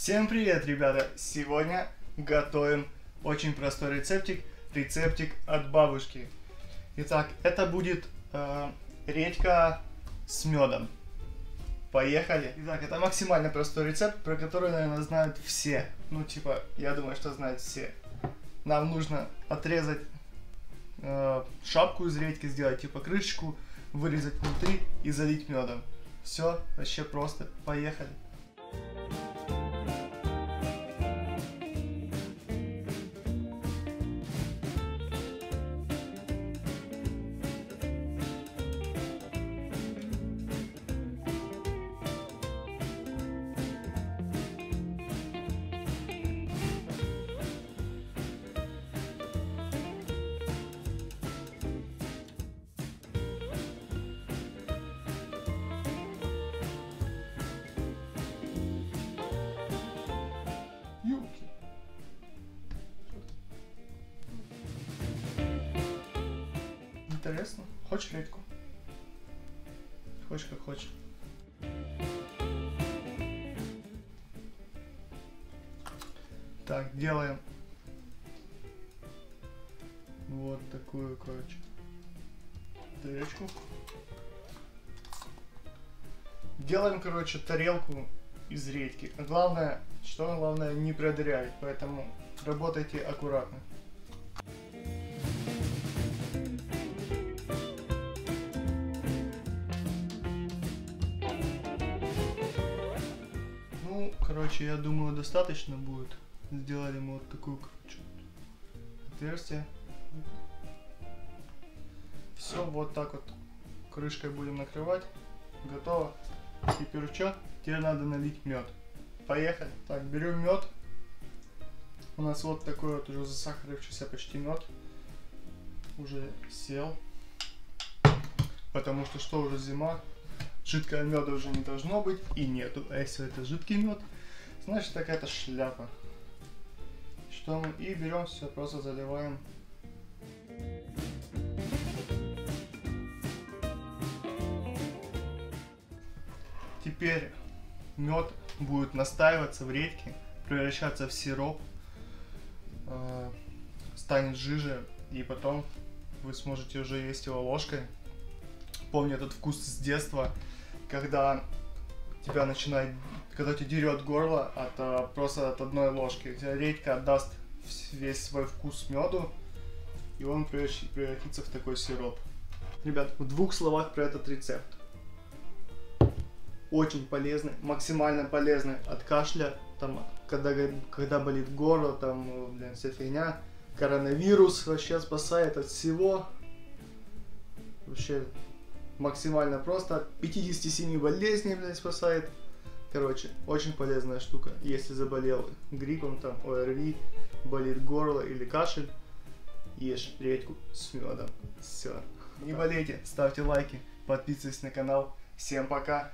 Всем привет, ребята! Сегодня готовим очень простой рецептик от бабушки. Итак, это будет редька с медом. Поехали! Итак, это максимально простой рецепт, про который, наверное, знают все. Ну, типа, я думаю, что знают все. Нам нужно отрезать шапку из редьки, сделать типа крышечку, вырезать внутри и залить медом. Все, вообще просто. Поехали! Интересно? Хочешь редьку? Хочешь как хочешь. Так, делаем вот такую, короче, тарелочку. Делаем, короче, тарелку из редьки. Главное, не продырявить, поэтому работайте аккуратно. Ну, короче, я думаю, достаточно будет. Сделали мы вот такую, короче, отверстие. Все, вот так вот крышкой будем накрывать. Готово. Теперь что? Теперь надо налить мед. Поехали. Так, берем мед. У нас вот такой вот уже засахарившийся почти мед. Уже сел. Потому что уже зима. Жидкого меда уже не должно быть и нету. А если это жидкий мед, значит такая-то шляпа. Что мы и берем все, просто заливаем. Теперь мед будет настаиваться в редьке, превращаться в сироп, станет жиже, и потом вы сможете уже есть его ложкой. Помню этот вкус с детства, когда тебя начинает, когда тебе дерет горло просто от одной ложки. Редька отдаст весь свой вкус меду, и он превратится в такой сироп. Ребят, в двух словах про этот рецепт. Очень полезный, максимально полезный от кашля, там, когда болит горло, там, блин, вся фигня. Коронавирус вообще спасает от всего. Вообще максимально просто. От 57 болезней, блин, спасает. Короче, очень полезная штука. Если заболел гриппом, там, ОРВИ, болит горло или кашель, ешь редьку с медом. Все. Не болейте, ставьте лайки, подписывайтесь на канал. Всем пока!